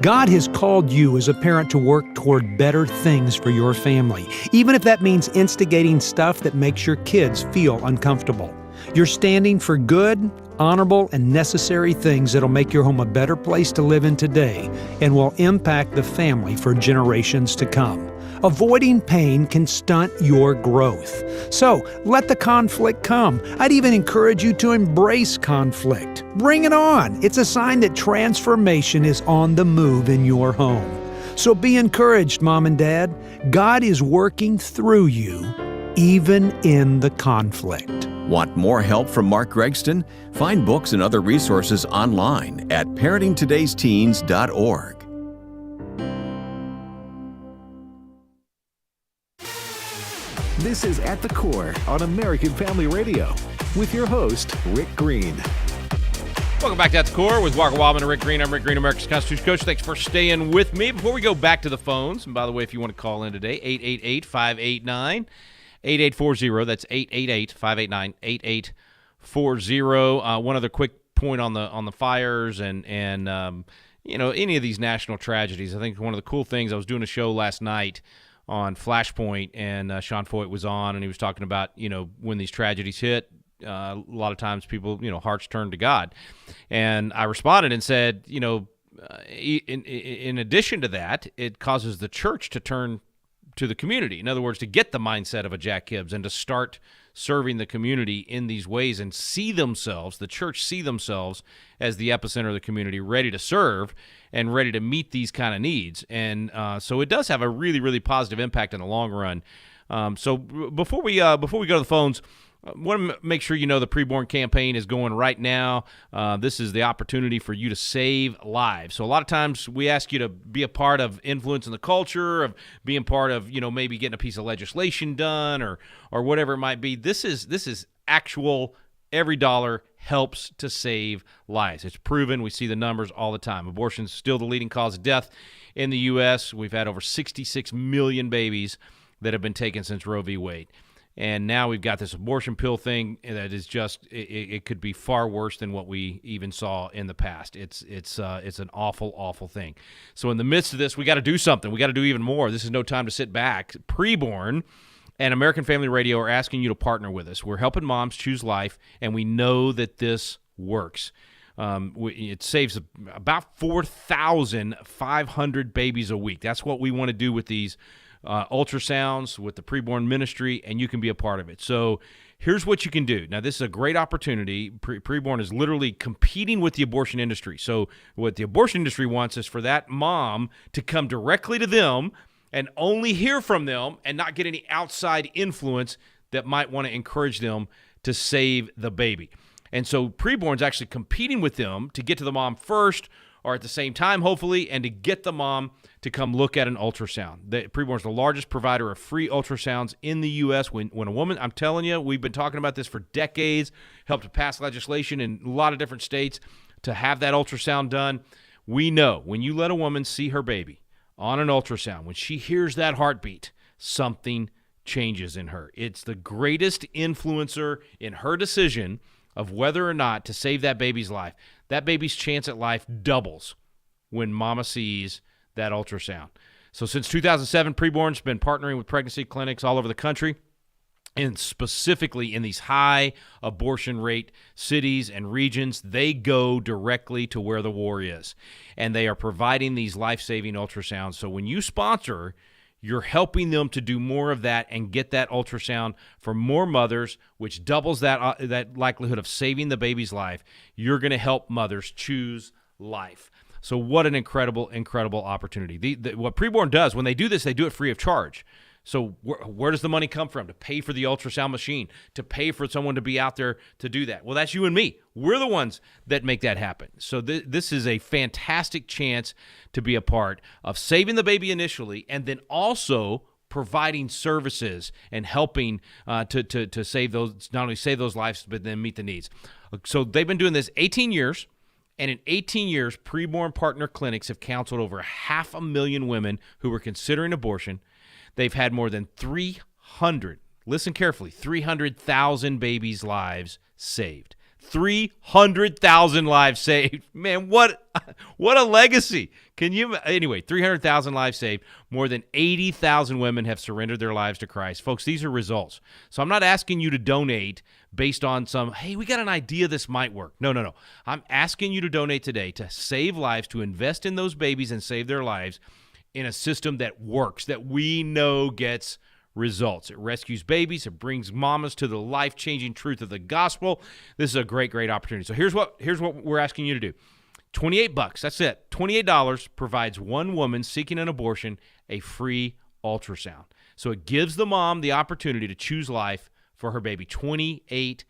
God has called you as a parent to work toward better things for your family, even if that means instigating stuff that makes your kids feel uncomfortable. You're standing for good, honorable, and necessary things that'll make your home a better place to live in today and will impact the family for generations to come. Avoiding pain can stunt your growth. So let the conflict come. I'd even encourage you to embrace conflict. Bring it on. It's a sign that transformation is on the move in your home. So be encouraged, Mom and Dad. God is working through you, even in the conflict. Want more help from Mark Gregston? Find books and other resources online at parentingtodaysteens.org. This is At the Core on American Family Radio with your host, Rick Green. Welcome back to At the Core with Walker Wildman and Rick Green. I'm Rick Green, America's Constitution Coach. Thanks for staying with me. Before we go back to the phones, and by the way, if you want to call in today, 888-589-8840. That's 888-589-8840. One other quick point on the fires and any of these national tragedies. I think one of the cool things, I was doing a show last night on Flashpoint, and Sean Foyt was on, and he was talking about, when these tragedies hit, a lot of times people, hearts turn to God. And I responded and said, in addition to that, it causes the church to turn to the community. In other words, to get the mindset of a Jack Hibbs and to start serving the community in these ways and the church see themselves as the epicenter of the community, ready to serve and ready to meet these kind of needs. And so it does have a really, really positive impact in the long run. So before we go to the phones, I want to make sure you know the preborn campaign is going right now. This is the opportunity for you to save lives. So a lot of times we ask you to be a part of influencing the culture, of being part of, maybe getting a piece of legislation done or whatever it might be. This is actual, every dollar helps to save lives. It's proven. We see the numbers all the time. Abortion is still the leading cause of death in the U.S. We've had over 66 million babies that have been taken since Roe v. Wade. And now we've got this abortion pill thing that is just, it could be far worse than what we even saw in the past. It's an awful, awful thing. So in the midst of this, we got to do something. We got to do even more. This is no time to sit back. Preborn and American Family Radio are asking you to partner with us. We're helping moms choose life, and we know that this works. It saves about 4,500 babies a week. That's what we want to do with these ultrasounds with the preborn ministry, and you can be a part of it. So here's what you can do. Now, this is a great opportunity. Preborn is literally competing with the abortion industry. So what the abortion industry wants is for that mom to come directly to them and only hear from them and not get any outside influence that might want to encourage them to save the baby. And so Preborn's actually competing with them to get to the mom first, or at the same time, hopefully, and to get the mom to come look at an ultrasound. Preborn's the largest provider of free ultrasounds in the U.S. When a woman, I'm telling you, we've been talking about this for decades, helped to pass legislation in a lot of different states to have that ultrasound done. We know when you let a woman see her baby on an ultrasound, when she hears that heartbeat, something changes in her. It's the greatest influencer in her decision of whether or not to save that baby's life. That baby's chance at life doubles when mama sees that ultrasound. So since 2007, Preborn's been partnering with pregnancy clinics all over the country, and specifically in these high abortion rate cities and regions. They go directly to where the war is, and they are providing these life-saving ultrasounds. So when you sponsor, you're helping them to do more of that and get that ultrasound for more mothers, which doubles that likelihood of saving the baby's life. You're going to help mothers choose life. So what an incredible, incredible opportunity. What Preborn does, when they do this, they do it free of charge. So where does the money come from? To pay for the ultrasound machine, to pay for someone to be out there to do that. Well, that's you and me. We're the ones that make that happen. So this is a fantastic chance to be a part of saving the baby initially, and then also providing services and helping to save those, not only save those lives, but then meet the needs. So they've been doing this 18 years. And in 18 years, Preborn partner clinics have counseled over 500,000 women who were considering abortion. They've had more than 300,000 babies' lives saved. 300,000 lives saved. Man, what a legacy. Anyway, 300,000 lives saved. More than 80,000 women have surrendered their lives to Christ. Folks, these are results. So I'm not asking you to donate based on hey, we got an idea this might work. No. I'm asking you to donate today to save lives, to invest in those babies and save their lives in a system that works, that we know gets results. It rescues babies. It brings mamas to the life-changing truth of the gospel. This is a great, great opportunity. So here's what we're asking you to do. $28, that's it. $28 provides one woman seeking an abortion a free ultrasound. So it gives the mom the opportunity to choose life for her baby. $28.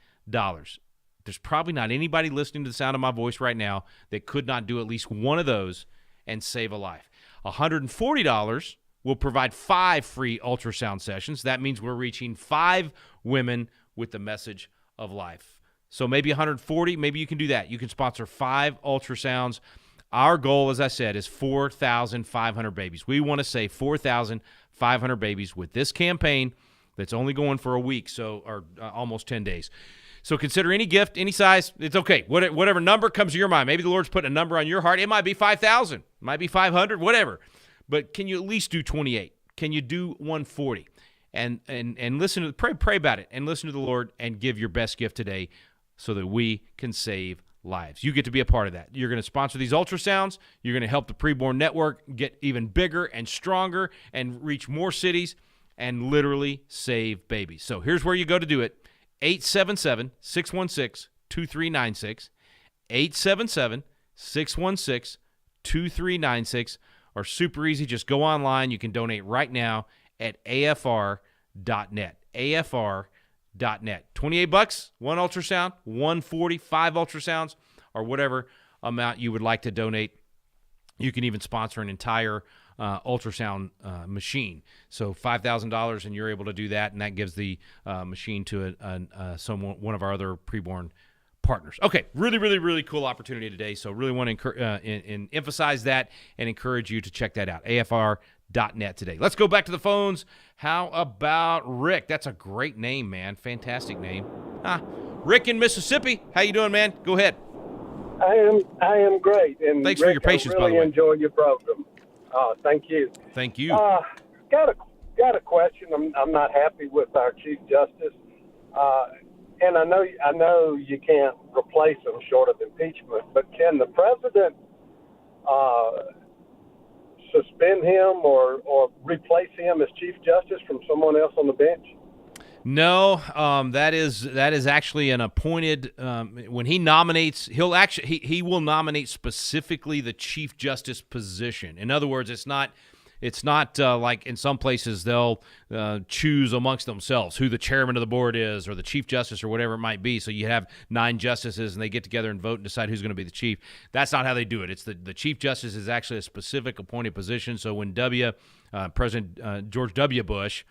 There's probably not anybody listening to the sound of my voice right now that could not do at least one of those and save a life. $140 will provide 5 free ultrasound sessions. That means we're reaching 5 women with the message of life. So maybe $140, maybe you can do that. You can sponsor 5 ultrasounds. Our goal, as I said, is 4,500 babies. We want to save 4,500 babies with this campaign that's only going for a week, or almost 10 days. So consider any gift, any size. It's okay. Whatever number comes to your mind. Maybe the Lord's putting a number on your heart. It might be 5,000. It might be 500, whatever. But can you at least do 28? Can you do 140? And listen to pray about it and listen to the Lord and give your best gift today so that we can save lives. You get to be a part of that. You're going to sponsor these ultrasounds. You're going to help the Preborn Network get even bigger and stronger and reach more cities and literally save babies. So here's where you go to do it. 877-616-2396, 877-616-2396, or super easy, just go online. You can donate right now at afr.net, afr.net. $28, one ultrasound, 140, 5 ultrasounds, or whatever amount you would like to donate. You can even sponsor an entire ultrasound machine. So $5,000, and you're able to do that, and that gives the machine to one of our other Preborn partners. Okay, really, really, really cool opportunity today. So really want to emphasize that and encourage you to check that out, afr.net today. Let's go back to the phones. How about Rick? That's a great name, man. Fantastic name. Rick in Mississippi. How you doing, man? Go ahead. I am great. And thanks Rick, for your patience, by the way. I really enjoy your program. Thank you. Thank you. Got a question. I'm not happy with our Chief Justice, and I know you can't replace him short of impeachment. But can the president suspend him or replace him as Chief Justice from someone else on the bench? No, that is actually an appointed. When he nominates, he will nominate specifically the Chief Justice position. In other words, it's not like in some places they'll choose amongst themselves who the chairman of the board is or the Chief Justice or whatever it might be. So you have 9 justices and they get together and vote and decide who's going to be the chief. That's not how they do it. It's the Chief Justice is actually a specific appointed position. So when President George W. Bush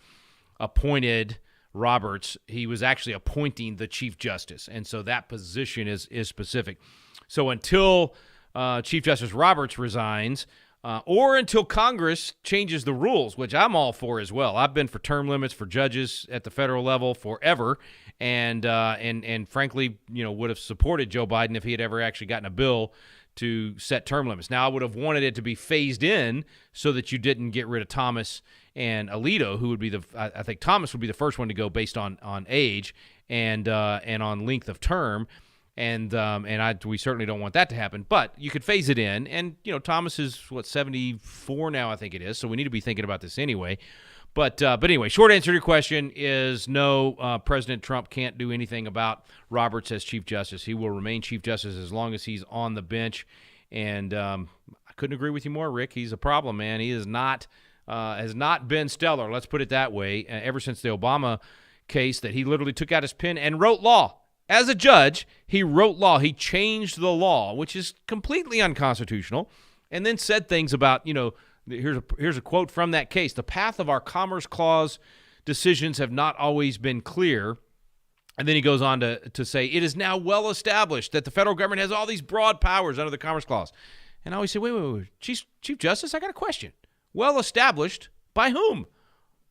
appointed Roberts, he was actually appointing the Chief Justice, and so that position is specific. So until Chief Justice Roberts resigns, or until Congress changes the rules, which I'm all for as well. I've been for term limits for judges at the federal level forever, and frankly, would have supported Joe Biden if he had ever actually gotten a bill to set term limits. Now, I would have wanted it to be phased in so that you didn't get rid of Thomas and Alito, who would be I think Thomas would be the first one to go based on age and on length of term, and we certainly don't want that to happen. But you could phase it in, and Thomas is 74 now, I think it is. So we need to be thinking about this anyway. But anyway, short answer to your question is no. President Trump can't do anything about Roberts as Chief Justice. He will remain Chief Justice as long as he's on the bench. And I couldn't agree with you more, Rick. He's a problem, man. He is not. Has not been stellar, let's put it that way, ever since the Obama case that he literally took out his pen and wrote law. As a judge, he wrote law. He changed the law, which is completely unconstitutional, and then said things about, here's a quote from that case. The path of our Commerce Clause decisions have not always been clear. And then he goes on to say, it is now well established that the federal government has all these broad powers under the Commerce Clause. And I always say, wait. Chief Justice, I got a question. Well established by whom?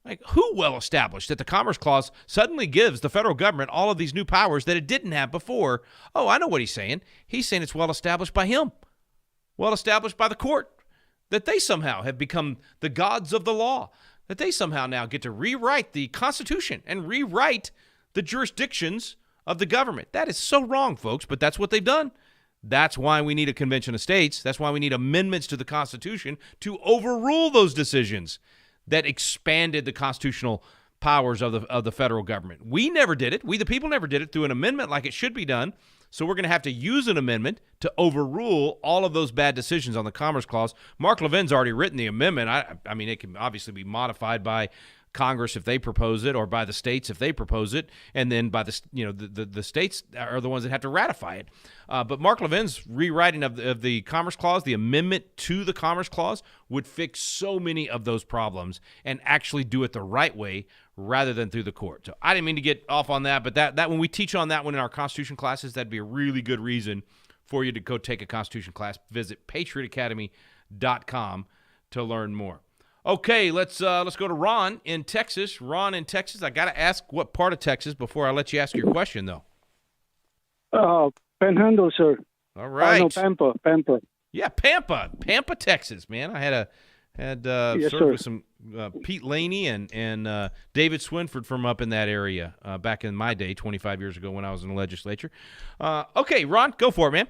Like, who well established that the Commerce Clause suddenly gives the federal government all of these new powers that it didn't have before? Oh, I know what he's saying. He's saying it's well established by him, well established by the court, that they somehow have become the gods of the law, that they somehow now get to rewrite the Constitution and rewrite the jurisdictions of the government. That is so wrong, folks, but that's what they've done. That's why we need a convention of states. That's why we need amendments to the Constitution to overrule those decisions that expanded the constitutional powers of the federal government. We never did it. We, the people, never did it through an amendment like it should be done. So we're going to have to use an amendment to overrule all of those bad decisions on the Commerce Clause. Mark Levin's already written the amendment. I mean, it can obviously be modified by Congress if they propose it, or by the states if they propose it, and then by the states are the ones that have to ratify it. But Mark Levin's rewriting of the Commerce Clause, the amendment to the Commerce Clause, would fix so many of those problems and actually do it the right way rather than through the court. So I didn't mean to get off on that, but that when we teach on that one in our Constitution classes, that'd be a really good reason for you to go take a Constitution class. Visit patriotacademy.com to learn more. Okay, let's go to Ron in Texas. Ron in Texas. I got to ask what part of Texas before I let you ask your question, though. Panhandle, sir. All right. No, Pampa. Yeah, Pampa, Texas, man. I had Yes, served sir. with some Pete Laney and David Swinford from up in that area back in my day, 25 years ago when I was in the legislature. Okay, Ron, go for it, man.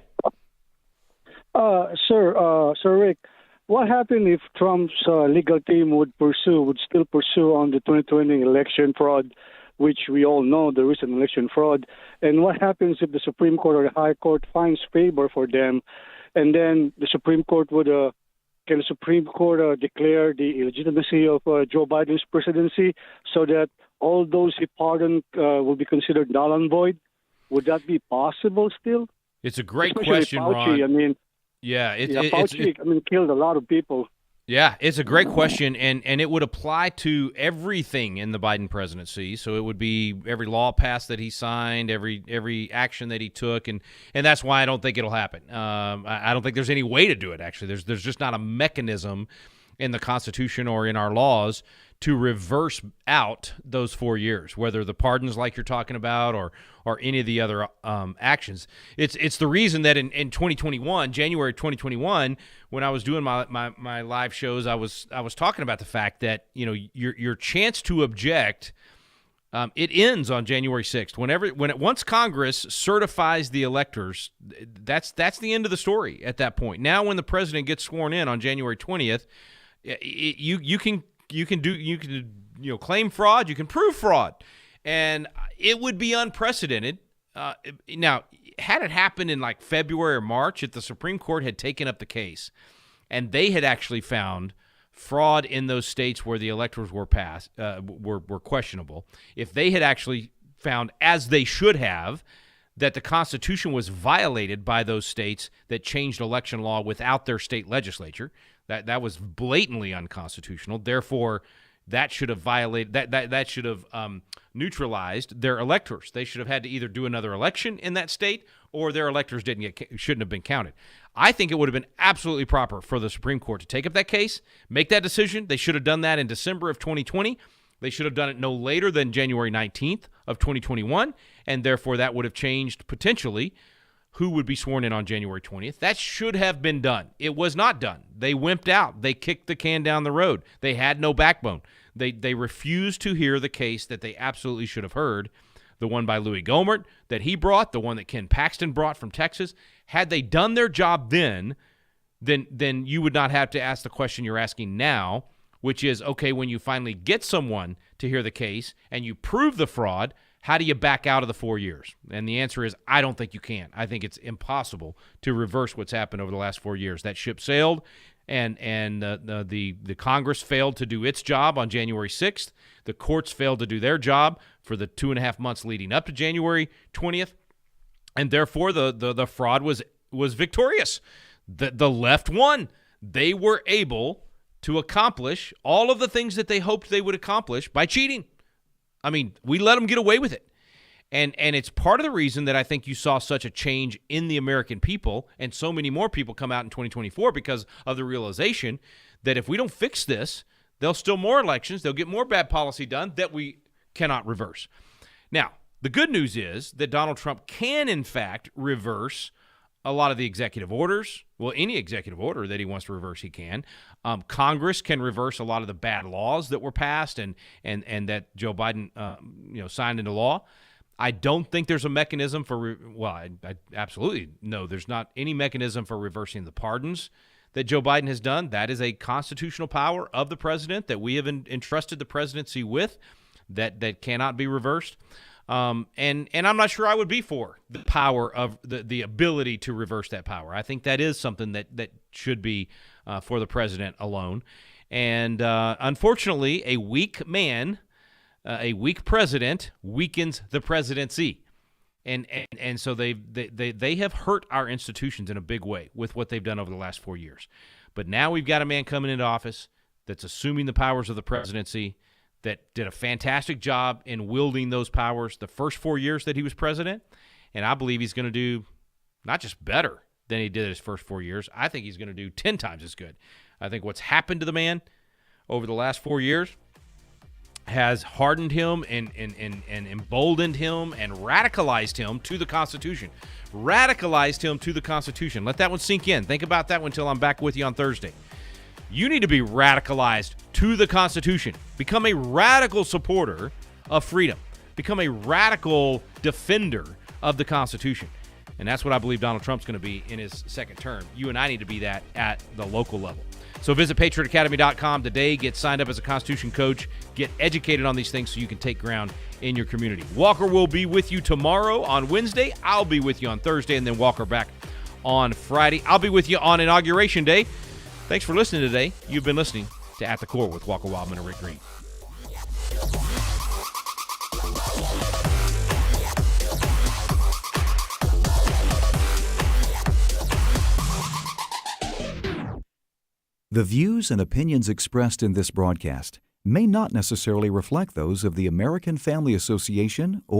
Sir Rick, what happened if Trump's legal team would still pursue on the 2020 election fraud, which we all know there is an election fraud? And what happens if the Supreme Court or the High Court finds favor for them, and then the Supreme Court can the Supreme Court declare the illegitimacy of Joe Biden's presidency so that all those he pardoned will be considered null and void? Would that be possible still? It's a great Especially question, Fauci, Ron. Fauci, killed a lot of people. Yeah, it's a great question, and it would apply to everything in the Biden presidency. So it would be every law passed that he signed, every action that he took, and that's why I don't think it'll happen. I don't think there's any way to do it, actually. There's just not a mechanism in the Constitution or in our laws to reverse out those 4 years, whether the pardons like you're talking about or any of the other actions. It's the reason that in 2021, January 2021, when I was doing my live shows, I was talking about the fact that your chance to object it ends on January 6th. Once Congress certifies the electors, that's the end of the story at that point. Now, when the president gets sworn in on January 20th. You can claim fraud, you can prove fraud, and it would be unprecedented. Now, had it happened in like February or March, if the Supreme Court had taken up the case and they had actually found fraud in those states where the electors were were questionable, if they had actually found, as they should have, that the Constitution was violated by those states that changed election law without their state legislature, that was blatantly unconstitutional. Therefore, that should have violated that should have neutralized their electors. They should have had to either do another election in that state, or their electors shouldn't have been counted. I think it would have been absolutely proper for the Supreme Court to take up that case, make that decision. They should have done that in December of 2020. They should have done it no later than January 19th of 2021, and therefore that would have changed potentially who would be sworn in on January 20th. That should have been done. It was not done. They wimped out. They kicked the can down the road. They had no backbone. They refused to hear the case that they absolutely should have heard, the one by Louis Gohmert that he brought, the one that Ken Paxton brought from Texas. Had they done their job then you would not have to ask the question you're asking now, which is, okay, when you finally get someone to hear the case and you prove the fraud, how do you back out of the 4 years? And the answer is, I don't think you can. I think it's impossible to reverse what's happened over the last 4 years. That ship sailed, and the Congress failed to do its job on January 6th. The courts failed to do their job for the 2.5 months leading up to January 20th, and therefore the fraud was victorious. The left won. They were able to accomplish all of the things that they hoped they would accomplish by cheating. I mean, we let them get away with it. And it's part of the reason that I think you saw such a change in the American people and so many more people come out in 2024 because of the realization that if we don't fix this, there'll still more elections, they'll get more bad policy done that we cannot reverse. Now, the good news is that Donald Trump can, in fact, reverse a lot of the executive orders. Well, any executive order that he wants to reverse, he can. Congress can reverse a lot of the bad laws that were passed and that Joe Biden signed into law. I don't think there's a mechanism for I absolutely no, there's not any mechanism for reversing the pardons that Joe Biden has done. That is a constitutional power of the president that we have entrusted the presidency with that cannot be reversed. And I'm not sure I would be for the power of the ability to reverse that power. I think that is something that should be for the president alone. And unfortunately, a weak man, a weak president weakens the presidency. And so they have hurt our institutions in a big way with what they've done over the last 4 years. But now we've got a man coming into office that's assuming the powers of the presidency, that did a fantastic job in wielding those powers the first 4 years that he was president. And I believe he's going to do not just better than he did his first 4 years. I think he's going to do 10 times as good. I think what's happened to the man over the last 4 years has hardened him and emboldened him and radicalized him to the Constitution. Radicalized him to the Constitution. Let that one sink in. Think about that one until I'm back with you on Thursday. You need to be radicalized to the Constitution. Become a radical supporter of freedom. Become a radical defender of the Constitution. And that's what I believe Donald Trump's going to be in his second term. You and I need to be that at the local level. So visit PatriotAcademy.com today. Get signed up as a Constitution coach. Get educated on these things so you can take ground in your community. Walker will be with you tomorrow on Wednesday. I'll be with you on Thursday, and then Walker back on Friday. I'll be with you on Inauguration Day. Thanks for listening today. You've been listening to At the Core with Walker Wildman and Rick Green. The views and opinions expressed in this broadcast may not necessarily reflect those of the American Family Association or